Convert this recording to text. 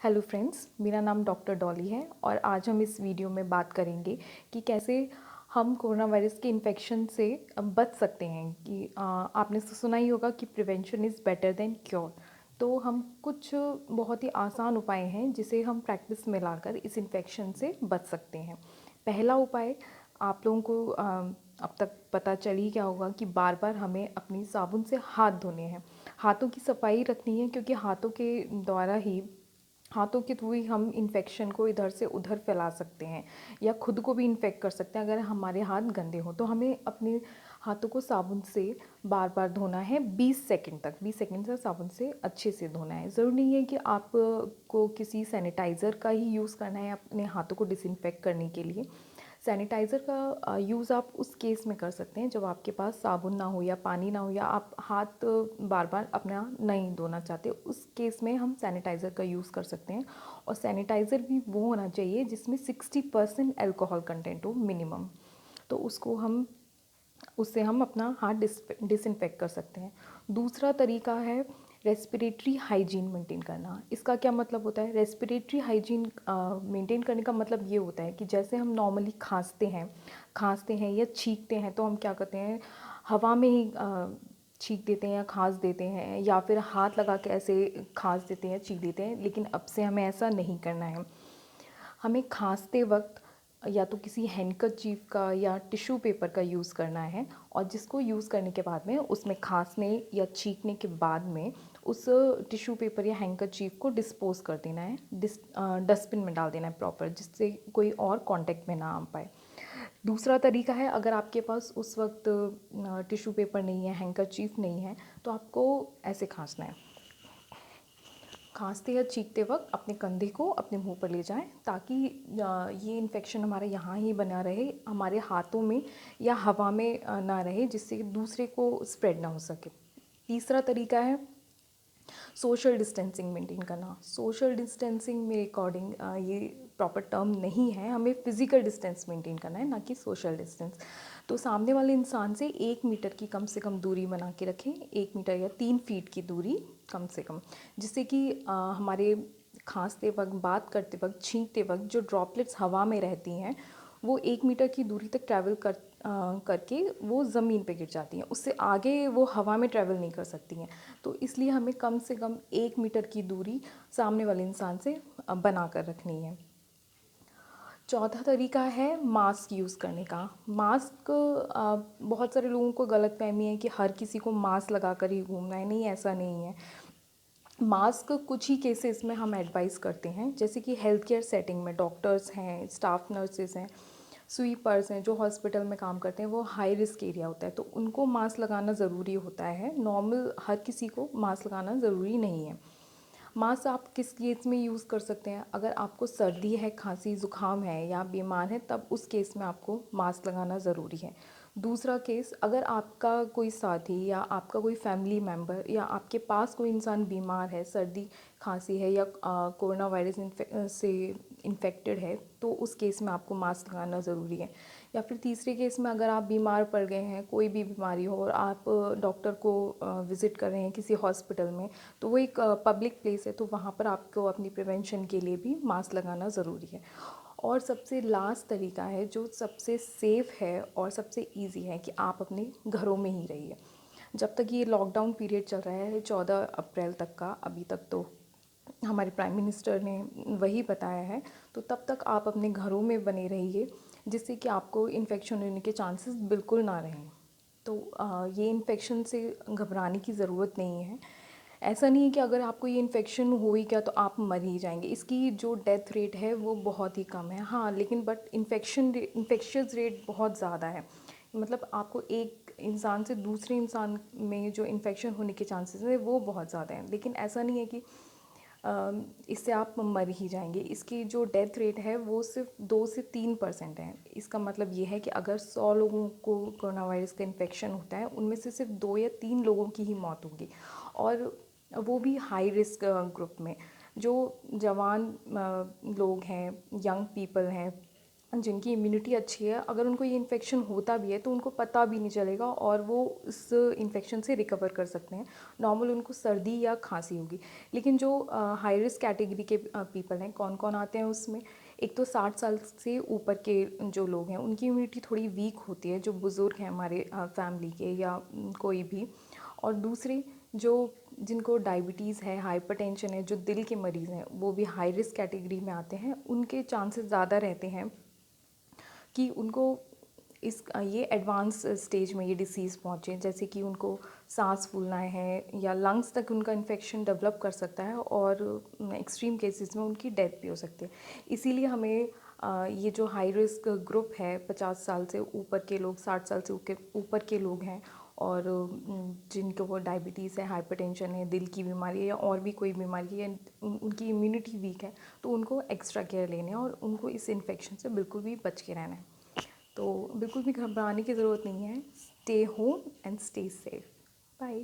Hello friends, मेरा नाम doctor Dolly है और आज हम इस वीडियो में बात करेंगे कि कैसे हम कोरोना वायरस के इन्फेक्शन से बच सकते हैं। कि आपने सुना ही होगा कि prevention is better than cure. तो हम कुछ बहुत ही आसान उपाय हैं जिसे हम प्रैक्टिस में लाकर इस इन्फेक्शन से बच सकते हैं। पहला उपाय, आप लोगों को अब तक पता चल ही गया होगा कि बार बार हमें अपनी साबुन से हाथ धोने हैं। हाथों की सफाई रखनी है क्योंकि हाथों के थ्रू ही हम इन्फेक्शन को इधर से उधर फैला सकते हैं या खुद को भी इन्फेक्ट कर सकते हैं अगर हमारे हाथ गंदे हों। तो हमें अपने हाथों को साबुन से बार बार धोना है 20 सेकंड तक। 20 सेकंड से साबुन से अच्छे से धोना है। ज़रूरी नहीं है कि आप को किसी सैनिटाइज़र का ही यूज़ करना है अपने हाथों को डिसइंफेक्ट करने के लिए। सैनिटाइज़र का यूज़ आप उस केस में कर सकते हैं जब आपके पास साबुन ना हो या पानी ना हो या आप हाथ बार बार अपना नहीं धोना चाहते। उस केस में हम सैनिटाइज़र का यूज़ कर सकते हैं। और सैनिटाइज़र भी वो होना चाहिए जिसमें 60% अल्कोहल कंटेंट हो मिनिमम। तो उससे हम अपना हाथ डिसइंफेक्ट कर सकते हैं। दूसरा तरीका है रेस्पिरेटरी हाइजीन मेंटेन करना। इसका क्या मतलब होता है? रेस्पिरेटरी हाइजीन मेंटेन करने का मतलब ये होता है कि जैसे हम नॉर्मली खांसते हैं या छींकते हैं तो हम क्या करते हैं, हवा में ही छींक देते हैं या खांस देते हैं या फिर हाथ लगा के ऐसे खांस देते हैं, छींक देते हैं। लेकिन अब से हमें ऐसा नहीं करना है। हमें खांसते वक्त या तो किसी हैंडकरचीफ का या टिश्यू पेपर का यूज़ करना है और जिसको यूज़ करने के बाद में उसमें खांसने या छींकने के बाद में उस टिश्यू पेपर या हैंडकरचीफ को डिस्पोज कर देना है, डस्टबिन में डाल देना है प्रॉपर, जिससे कोई और कांटेक्ट में ना आ पाए। दूसरा तरीका है, अगर आपके पास उस वक्त टिश्यू पेपर नहीं है, हैंडकरचीफ नहीं है, तो आपको ऐसे खांसना है। खांसते या छींकते वक्त अपने कंधे को अपने मुंह पर ले जाएं ताकि ये इन्फेक्शन हमारे यहाँ ही बना रहे, हमारे हाथों में या हवा में ना रहे, जिससे दूसरे को स्प्रेड ना हो सके। तीसरा तरीका है सोशल डिस्टेंसिंग मेंटेन करना। सोशल डिस्टेंसिंग मेरे अकॉर्डिंग ये प्रॉपर टर्म नहीं है। हमें फ़िज़िकल डिस्टेंस मेंटेन करना है, ना कि सोशल डिस्टेंस। तो सामने वाले इंसान से 1 मीटर की कम से कम दूरी बना के रखें, 1 मीटर या 3 फीट की दूरी कम से कम, जिससे कि हमारे खांसते वक्त, बात करते वक्त, छींकते वक्त जो ड्रॉपलेट्स हवा में रहती हैं वो 1 मीटर की दूरी तक करके वो ज़मीन पे गिर जाती हैं। उससे आगे वो हवा में ट्रैवल नहीं कर सकती हैं। तो इसलिए हमें कम से कम 1 मीटर की दूरी सामने वाले इंसान से बना कर रखनी है। चौथा तरीका है मास्क यूज़ करने का। मास्क, बहुत सारे लोगों को गलतफहमी है कि हर किसी को मास्क लगा कर ही घूमना है। नहीं, ऐसा नहीं है। मास्क कुछ ही केसेस में हम एडवाइस करते हैं, जैसे कि हेल्थ केयर सेटिंग में डॉक्टर्स हैं, स्टाफ नर्सेज हैं, स्वीपर्स हैं, जो हॉस्पिटल में काम करते हैं, वो हाई रिस्क एरिया होता है तो उनको मास्क लगाना ज़रूरी होता है। नॉर्मल हर किसी को मास्क लगाना ज़रूरी नहीं है। मास्क आप किस केस में यूज़ कर सकते हैं? अगर आपको सर्दी है, खांसी ज़ुकाम है या बीमार है, तब उस केस में आपको मास्क लगाना ज़रूरी है। दूसरा केस, अगर आपका कोई साथी या आपका कोई फैमिली मेम्बर या आपके पास कोई इंसान बीमार है, सर्दी खांसी है या कोरोना वायरस से इन्फेक्टेड है, तो उस केस में आपको मास्क लगाना ज़रूरी है। या फिर तीसरे केस में, अगर आप बीमार पड़ गए हैं, कोई भी बीमारी हो और आप डॉक्टर को विज़िट कर रहे हैं किसी हॉस्पिटल में, तो वो एक पब्लिक प्लेस है, तो वहाँ पर आपको अपनी प्रिवेंशन के लिए भी मास्क लगाना ज़रूरी है। और सबसे लास्ट तरीका है जो सबसे सेफ़ है और सबसे इजी है कि आप अपने घरों में ही रहिए। जब तक ये लॉकडाउन पीरियड चल रहा है 14 अप्रैल तक का, अभी तक तो हमारे प्राइम मिनिस्टर ने वही बताया है, तो तब तक आप अपने घरों में बने रहिए, जिससे कि आपको इन्फेक्शन होने के चांसेस बिल्कुल ना रहें। तो ये इन्फेक्शन से घबराने की ज़रूरत नहीं है। ऐसा नहीं है कि अगर आपको ये इन्फेक्शन हो ही गया तो आप मर ही जाएंगे। इसकी जो डेथ रेट है वो बहुत ही कम है। हाँ, लेकिन बट इन्फेक्शियस रेट बहुत ज़्यादा है। मतलब आपको एक इंसान से दूसरे इंसान में जो इन्फेक्शन होने के चांसेस है वो बहुत ज़्यादा हैं। लेकिन ऐसा नहीं है कि इससे आप मर ही जाएंगे। इसकी जो डेथ रेट है वो सिर्फ 2 से 3% है। इसका मतलब ये है कि अगर 100 लोगों को कोरोना वायरस का इन्फेक्शन होता है, उनमें से सिर्फ 2 या 3 लोगों की ही मौत होगी, और वो भी हाई रिस्क ग्रुप में। जो जवान लोग हैं, यंग पीपल हैं, जिनकी इम्यूनिटी अच्छी है, अगर उनको ये इन्फेक्शन होता भी है तो उनको पता भी नहीं चलेगा और वो इस इन्फेक्शन से रिकवर कर सकते हैं। नॉर्मल उनको सर्दी या खांसी होगी। लेकिन जो हाई रिस्क कैटेगरी के पीपल हैं, कौन कौन आते हैं उसमें? एक तो 60 साल से ऊपर के जो लोग हैं उनकी इम्यूनिटी थोड़ी वीक होती है, जो बुज़ुर्ग हैं हमारे फैमिली के या कोई भी। और दूसरी जो जिनको डायबिटीज़ है, हाइपरटेंशन है, जो दिल के मरीज़ हैं, वो भी हाई रिस्क कैटेगरी में आते हैं। उनके चांसेस ज़्यादा रहते हैं कि उनको इस ये एडवांस स्टेज में ये डिसीज़ पहुँचे, जैसे कि उनको सांस फूलना है या लंग्स तक उनका इन्फेक्शन डेवलप कर सकता है और एक्सट्रीम केसेस में उनकी डेथ भी हो सकती है। इसीलिए हमें ये जो हाई रिस्क ग्रुप है, 50 साल से ऊपर के लोग, 60 साल से ऊपर के लोग हैं और जिनको वो डायबिटीज़ है, हाइपरटेंशन है, दिल की बीमारी है या और भी कोई बीमारी है, उनकी इम्यूनिटी वीक है, तो उनको एक्स्ट्रा केयर लेने हैं और उनको इस इन्फेक्शन से बिल्कुल भी बच के रहना है। तो बिल्कुल भी घबराने की ज़रूरत नहीं है। Stay home and stay safe. Bye.